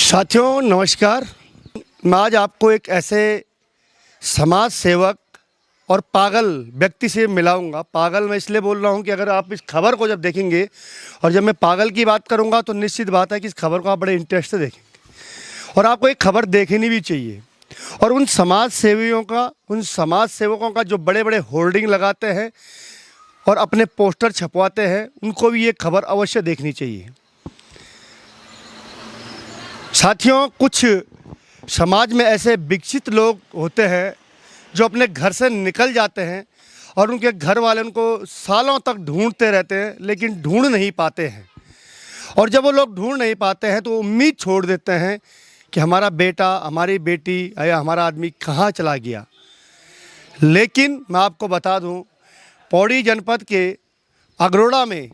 साथियों नमस्कार। मैं आज आपको एक ऐसे समाज सेवक और पागल व्यक्ति से मिलाऊंगा। पागल मैं इसलिए बोल रहा हूं कि अगर आप इस खबर को जब देखेंगे और जब मैं पागल की बात करूंगा तो निश्चित बात है कि इस खबर को आप बड़े इंटरेस्ट से देखेंगे और आपको एक खबर देखनी भी चाहिए। और उन समाज सेवकों का जो बड़े बड़े होर्डिंग लगाते हैं और अपने पोस्टर छपवाते हैं, उनको भी ये खबर अवश्य देखनी चाहिए। साथियों, कुछ समाज में ऐसे विकसित लोग होते हैं जो अपने घर से निकल जाते हैं और उनके घर वाले उनको सालों तक ढूंढते रहते हैं, लेकिन ढूंढ नहीं पाते हैं। और जब वो लोग ढूंढ नहीं पाते हैं तो उम्मीद छोड़ देते हैं कि हमारा बेटा, हमारी बेटी या हमारा आदमी कहाँ चला गया। लेकिन मैं आपको बता दूं, पौड़ी जनपद के अगरोड़ा में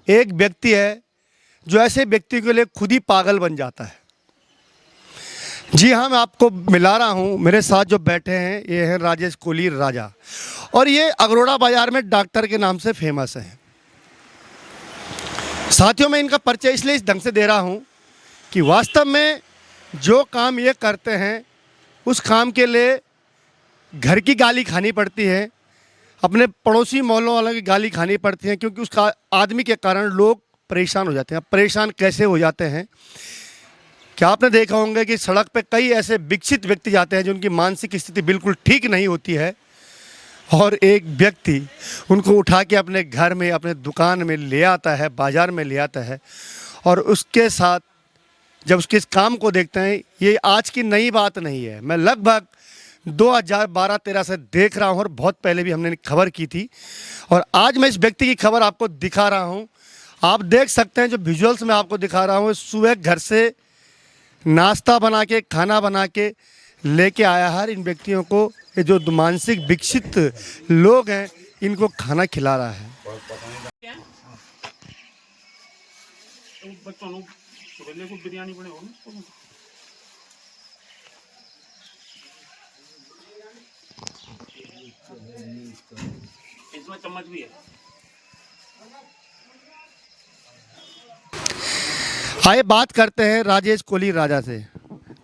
एक व्यक्ति है जो ऐसे व्यक्ति के लिए खुद ही पागल बन जाता है। जी हाँ, मैं आपको मिला रहा हूँ। मेरे साथ जो बैठे हैं ये हैं राजेश कोली राजा, और ये अगरोड़ा बाज़ार में डॉक्टर के नाम से फेमस हैं। साथियों, मैं इनका परिचय इसलिए इस ढंग से दे रहा हूँ कि वास्तव में जो काम ये करते हैं उस काम के लिए घर की गाली खानी पड़ती है, अपने पड़ोसी मोहल्लों वालों की गाली खानी पड़ती है, क्योंकि उसका आदमी के कारण लोग परेशान हो जाते हैं। परेशान कैसे हो जाते हैं? क्या आपने देखा होंगे कि सड़क पे कई ऐसे विकसित व्यक्ति जाते हैं जिनकी मानसिक स्थिति बिल्कुल ठीक नहीं होती है, और एक व्यक्ति उनको उठा के अपने घर में, अपने दुकान में ले आता है, बाज़ार में ले आता है, और उसके साथ जब उसके इस काम को देखते हैं, ये आज की नई बात नहीं है। मैं लगभग 2012-13 से देख रहा हूँ और बहुत पहले भी हमने खबर की थी, और आज मैं इस व्यक्ति की खबर आपको दिखा रहा हूँ। आप देख सकते हैं जो विजुअल्स मैं आपको दिखा रहा हूँ, सुबह घर से नाश्ता बना के, खाना बना के लेके आया है इन व्यक्तियों को। ये जो मानसिक विकसित लोग हैं इनको खाना खिला रहा है। इसमें चम्मच भी है। आइए बात करते हैं राजेश कोली राजा से।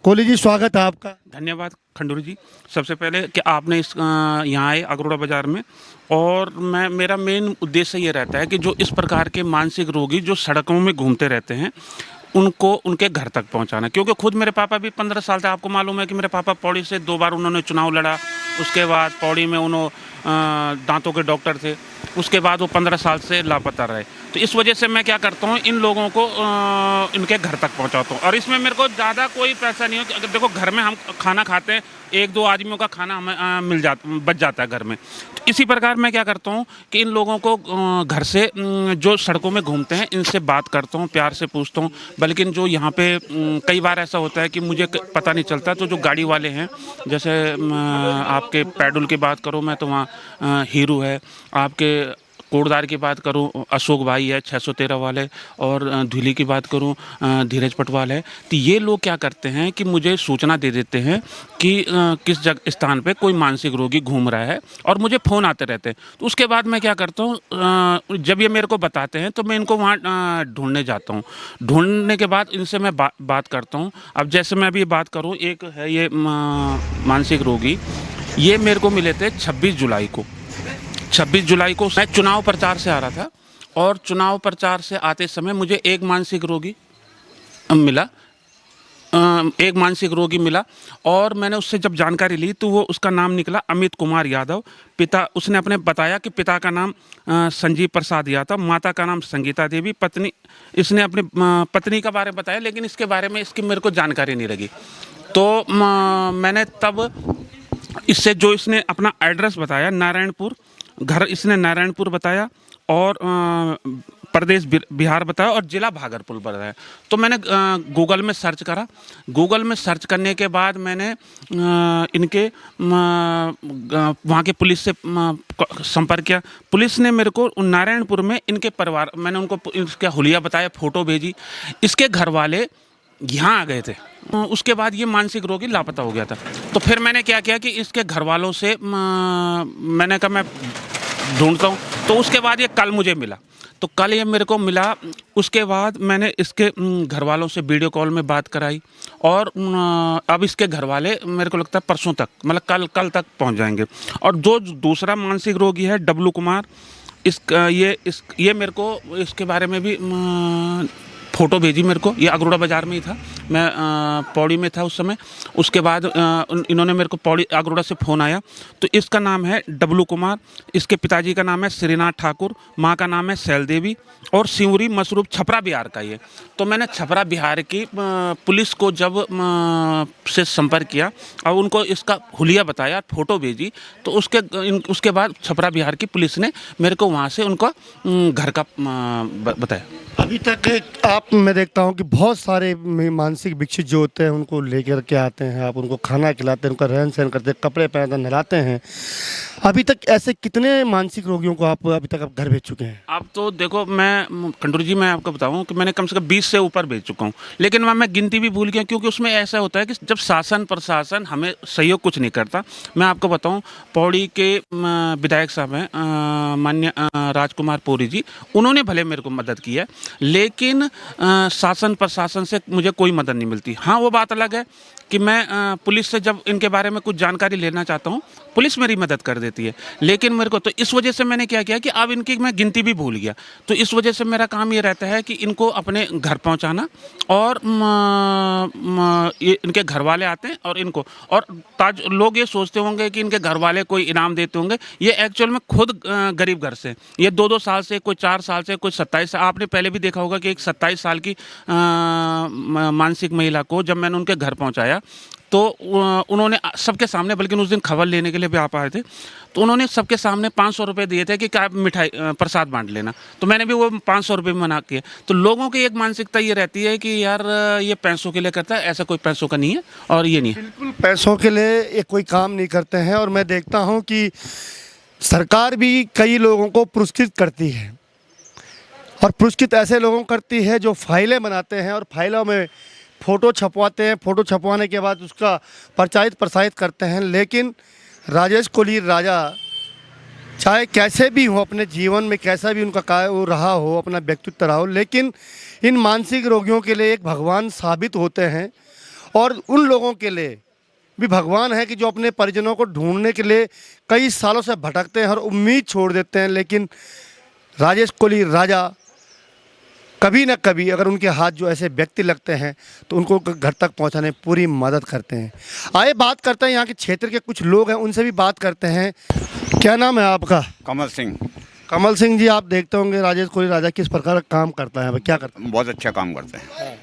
कोली जी, स्वागत है आपका। धन्यवाद खंडूरी जी। सबसे पहले कि आपने इस यहाँ आए अगरोड़ा बाज़ार में, और मेरा मेन उद्देश्य ये रहता है कि जो इस प्रकार के मानसिक रोगी जो सड़कों में घूमते रहते हैं उनको उनके घर तक पहुंचाना। क्योंकि खुद मेरे पापा भी 15 साल से, आपको मालूम है कि मेरे पापा पौड़ी से 2 बार उन्होंने चुनाव लड़ा। उसके बाद पौड़ी में दांतों के डॉक्टर थे। उसके बाद वो 15 साल से लापता रहे। तो इस वजह से मैं क्या करता हूँ, इन लोगों को इनके घर तक पहुँचाता हूँ। और इसमें मेरे को ज़्यादा कोई पैसा नहीं हो। अगर देखो, घर में हम खाना खाते हैं, 1-2 आदमियों का खाना हमें बच जाता है घर में। तो इसी प्रकार मैं क्या करता हूँ कि इन लोगों को घर से जो सड़कों में घूमते हैं इनसे बात करता हूँ, प्यार से पूछता हूँ। बल्कि जो यहाँ पे कई बार ऐसा होता है कि मुझे पता नहीं चलता, तो जो गाड़ी वाले हैं, जैसे आपके पैडल की बात करूँ मैं तो वहाँ हीरू है, आपके कोटदार की बात करूं अशोक भाई है 613 वाले, और धुली की बात करूं धीरज पटवाल है। तो ये लोग क्या करते हैं कि मुझे सूचना दे देते हैं कि किस स्थान पे कोई मानसिक रोगी घूम रहा है, और मुझे फ़ोन आते रहते हैं। तो उसके बाद मैं क्या करता हूं, जब ये मेरे को बताते हैं तो मैं इनको वहाँ ढूंढने जाता हूँ। ढूंढने के बाद इनसे मैं बात करता हूँ। अब जैसे मैं अभी बात करूँ, एक है ये मानसिक रोगी, ये मेरे को मिले थे 26 जुलाई को मैं चुनाव प्रचार से आ रहा था, और चुनाव प्रचार से आते समय मुझे एक मानसिक रोगी मिला। और मैंने उससे जब जानकारी ली तो वो उसका नाम निकला अमित कुमार यादव। पिता, उसने अपने बताया कि पिता का नाम संजीव प्रसाद यादव, माता का नाम संगीता देवी, पत्नी, इसने अपनी पत्नी का बारे में बताया, लेकिन इसके बारे में इसकी मेरे को जानकारी नहीं लगी। तो मैंने तब इससे जो इसने अपना एड्रेस बताया, नारायणपुर, घर इसने नारायणपुर बताया, और प्रदेश बिहार बताया, और ज़िला भागलपुर बताया। तो मैंने गूगल में सर्च करा। गूगल में सर्च करने के बाद मैंने इनके वहाँ के पुलिस से संपर्क किया। पुलिस ने मेरे को नारायणपुर में इनके परिवार, मैंने उनको इसका हुलिया बताया, फ़ोटो भेजी। इसके घर वाले यहाँ आ गए थे। उसके बाद ये मानसिक रोगी लापता हो गया था। तो फिर मैंने क्या किया कि इसके घर वालों से मैंने कहा मैं ढूंढता हूँ। तो उसके बाद ये कल मुझे मिला, तो कल ये मेरे को मिला। उसके बाद मैंने इसके घर वालों से वीडियो कॉल में बात कराई, और अब इसके घर वाले मेरे को लगता है परसों तक, मतलब कल तक पहुंच जाएंगे। और जो दूसरा मानसिक रोगी है डब्लू कुमार, ये मेरे को इसके बारे में भी फ़ोटो भेजी मेरे को। ये अगरोड़ा बाज़ार में ही था, मैं पौड़ी में था उस समय। उसके बाद इन्होंने मेरे को पौड़ी अगरोड़ा से फ़ोन आया। तो इसका नाम है डब्लू कुमार, इसके पिताजी का नाम है श्रीनाथ ठाकुर, माँ का नाम है शैल देवी, और सिंवरी मसरूफ छपरा बिहार का ये। तो मैंने छपरा बिहार की पुलिस को जब से संपर्क किया और उनको इसका हुलिया बताया, फ़ोटो भेजी, तो उसके बाद छपरा बिहार की पुलिस ने मेरे को वहाँ से उनका घर का बताया। अभी तक मैं देखता हूँ कि बहुत सारे मानसिक विकसित जो होते हैं उनको लेकर के आते हैं, आप उनको खाना खिलाते हैं, उनका रहन सहन करते हैं, कपड़े पहनते हैं, नहलाते हैं। अभी तक ऐसे कितने मानसिक रोगियों को आप अभी तक घर भेज चुके हैं? अब तो देखो, मैं खंडूरी जी, मैं आपको बताऊं कि मैंने कम से कम 20 से ऊपर भेज चुका हूं, लेकिन मैं गिनती भी भूल गया, क्योंकि उसमें ऐसा होता है कि जब शासन प्रशासन हमें सहयोग कुछ नहीं करता। मैं आपको बताऊं, पौड़ी के विधायक साहब हैं माननीय राजकुमार पौरी जी, उन्होंने भले मेरे को मदद की है, लेकिन शासन प्रशासन से मुझे कोई मदद नहीं मिलती। हाँ, वो बात अलग है कि मैं पुलिस से जब इनके बारे में कुछ जानकारी लेना चाहता हूँ, पुलिस मेरी मदद कर देती है, लेकिन मेरे को तो इस वजह से मैंने क्या किया कि अब इनकी मैं गिनती भी भूल गया। तो इस वजह से मेरा काम ये रहता है कि इनको अपने घर पहुंचाना, और इनके घर वाले आते हैं और इनको, और लोग ये सोचते होंगे कि इनके घर वाले कोई इनाम देते होंगे, ये एक्चुअल में खुद गरीब घर से, ये 2-2 साल से, कोई 4 साल से, कोई 27 साल। आपने पहले भी देखा होगा कि एक 27 साल की मानसिक महिला को जब मैंने उनके घर पहुंचाया, तो उन्होंने सबके सामने, बल्कि उस दिन खबर लेने के लिए भी आप आए थे, तो उन्होंने सबके सामने 500 रुपये दिए थे कि क्या मिठाई प्रसाद बांट लेना। तो मैंने भी वो 500 रुपये में मना किया। तो लोगों की एक मानसिकता ये रहती है कि यार ये पैसों के लिए करता है, ऐसा कोई पैसों का नहीं है, और ये नहीं है। बिल्कुल पैसों के लिए ये कोई काम नहीं करते हैं। और मैं देखता हूँ कि सरकार भी कई लोगों को पुरस्कृत करती है, और पुरस्कृत ऐसे लोगों को करती है जो फाइलें बनाते हैं और फाइलों में फ़ोटो छपवाते हैं। फ़ोटो छपवाने के बाद उसका प्रसारित करते हैं। लेकिन राजेश कोली राजा चाहे कैसे भी हो, अपने जीवन में कैसा भी उनका वो रहा हो, अपना व्यक्तित्व रहा हो, लेकिन इन मानसिक रोगियों के लिए एक भगवान साबित होते हैं। और उन लोगों के लिए भी भगवान है कि जो अपने परिजनों को ढूंढने के लिए कई सालों से भटकते हैं और उम्मीद छोड़ देते हैं। लेकिन राजेश कोली राजा कभी ना कभी, अगर उनके हाथ जो ऐसे व्यक्ति लगते हैं, तो उनको घर तक पहुंचाने में पूरी मदद करते हैं। आइए बात करते हैं यहाँ के क्षेत्र के कुछ लोग हैं, उनसे भी बात करते हैं। क्या नाम है आपका? कमल सिंह। कमल सिंह जी, आप देखते होंगे राजेश कोली राजा किस प्रकार का काम करता है, क्या करता है? बहुत अच्छा काम करते हैं।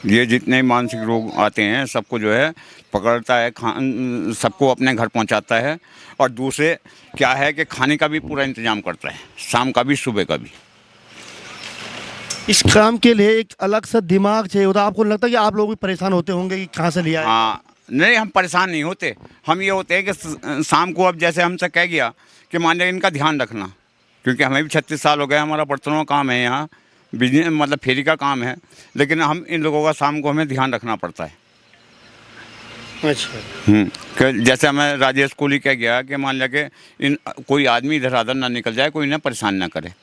ये जितने मानसिक रोग आते हैं सबको जो है पकड़ता है, सबको अपने घर पहुंचाता है। और दूसरे क्या है कि खाने का भी पूरा इंतजाम करता है, शाम का भी, सुबह का भी। इस काम के लिए एक अलग सा दिमाग चाहिए होता है। आपको लगता है कि आप लोग भी परेशान होते होंगे कि कहाँ से लिया है? हाँ, नहीं, हम परेशान नहीं होते। हम ये होते हैं कि शाम को, अब जैसे हमसे कह गया कि मान लिया इनका ध्यान रखना, क्योंकि हमें भी 36 साल हो गए, हमारा बर्तनों का काम है, यहाँ बिजनेस मतलब फेरी का काम है, लेकिन हम इन लोगों का शाम को हमें ध्यान रखना पड़ता है। अच्छा। कि जैसे हमें राजेश कोहली कह गया कि मान लिया कि इन कोई आदमी इधर उधर ना निकल जाए, कोई इन्हें परेशान ना करे,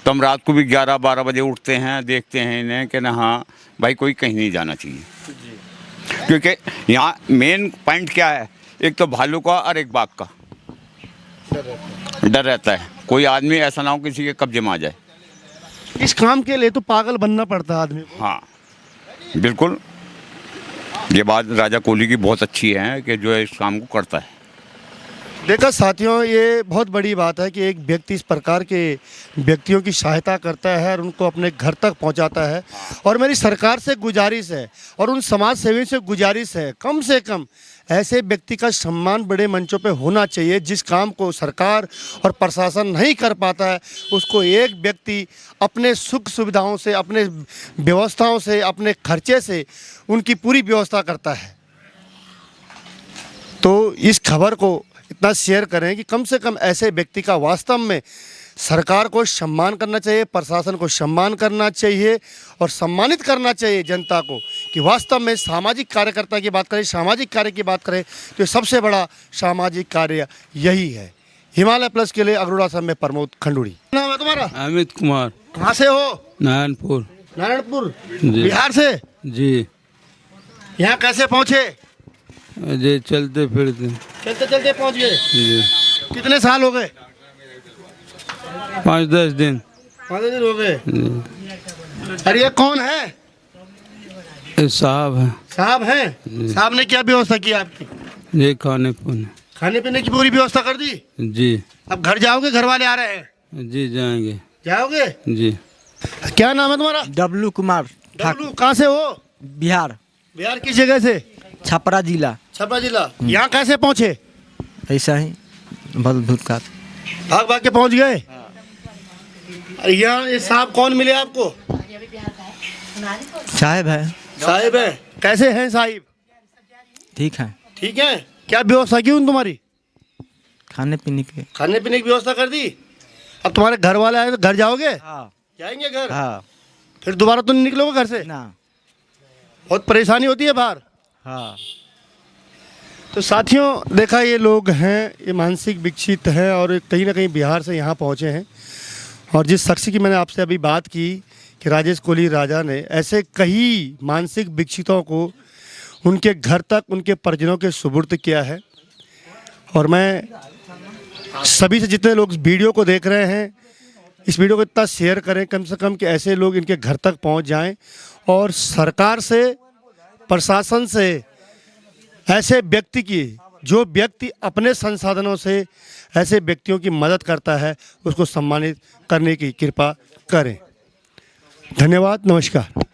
तो हम रात को भी 11-12 बजे उठते हैं, देखते हैं इन्हें कि ना हाँ भाई कोई कहीं नहीं जाना चाहिए। क्योंकि यहाँ मेन पॉइंट क्या है, एक तो भालू का और एक बाघ का डर रहता है। कोई आदमी ऐसा ना हो किसी के कब्जे में आ जाए। इस काम के लिए तो पागल बनना पड़ता है आदमी को। हाँ बिल्कुल, ये बात राजा कोहली की बहुत अच्छी है कि जो है इस काम को करता है। देखा साथियों, ये बहुत बड़ी बात है कि एक व्यक्ति इस प्रकार के व्यक्तियों की सहायता करता है और उनको अपने घर तक पहुंचाता है। और मेरी सरकार से गुजारिश है और उन समाज सेवी से गुजारिश है, कम से कम ऐसे व्यक्ति का सम्मान बड़े मंचों पे होना चाहिए। जिस काम को सरकार और प्रशासन नहीं कर पाता है, उसको एक व्यक्ति अपने सुख सुविधाओं से, अपने व्यवस्थाओं से, अपने खर्चे से उनकी पूरी व्यवस्था करता है। तो इस खबर को इतना शेयर करें कि कम से कम ऐसे व्यक्ति का वास्तव में सरकार को सम्मान करना चाहिए, प्रशासन को सम्मान करना चाहिए और सम्मानित करना चाहिए जनता को कि वास्तव में सामाजिक कार्यकर्ता की बात करें, सामाजिक कार्य की बात करें, तो सबसे बड़ा सामाजिक कार्य यही है। हिमालय प्लस के लिए अगरोड़ा से मैं प्रमोद खंडूड़ी। नाम है तुम्हारा? अमित कुमार, कहाँ से हो? नारायणपुर। नारायणपुर, जी। बिहार से। जी यहाँ कैसे पहुँचे? जी चलते फिरते। चलते चलते पहुँच गए। जी कितने साल हो गए? 5-10 दिन। 5 दिन हो गए। जी। अरे ये कौन है? ये साहब है। साहब हैं? साहब ने क्या व्यवस्था की आपकी? ये खाने पीने। खाने पीने की पूरी व्यवस्था कर दी? जी। अब घर जाओगे? घर वाले आ रहे हैं? जी जाएंगे। जाओगे? जी। क्या नाम है तुम्हारा? डब्लू कुमार, डब्लू, कहाँ से हो? बिहार, बिहार किस जगह से? छपरा जिला। छपरा जिला। यहाँ कैसे पहुँचे? ऐसा ही भल भूतकाल। भाग भाग के पहुँच गए। अरे यहाँ ये साहब कौन मिले आपको? साहेब है, साहिब है। कैसे हैं साहिब? ठीक है। ठीक है। क्या व्यवस्था की उन तुम्हारी? खाने पीने के। खाने पीने की व्यवस्था कर दी। अब तुम्हारे घर वाले आए तो घर जाओगे? हाँ जाएंगे घर? हाँ। फिर दोबारा तो नहीं निकलोगे घर से? ना। बहुत परेशानी होती है बाहर। हाँ। तो साथियों, देखा ये लोग हैं, ये मानसिक विकसित हैं और कहीं ना कहीं बिहार से यहाँ पहुँचे हैं। और जिस शख्स की मैंने आपसे अभी बात की कि राजेश कोहली राजा ने ऐसे कई मानसिक विकसितों को उनके घर तक उनके परिजनों के सुपुर्द किया है। और मैं सभी से जितने लोग इस वीडियो को देख रहे हैं, इस वीडियो को इतना शेयर करें कम से कम कि ऐसे लोग इनके घर तक पहुंच जाएं और सरकार से, प्रशासन से ऐसे व्यक्ति की, जो व्यक्ति अपने संसाधनों से ऐसे व्यक्तियों की मदद करता है, उसको सम्मानित करने की कृपा करें। धन्यवाद, नमस्कार।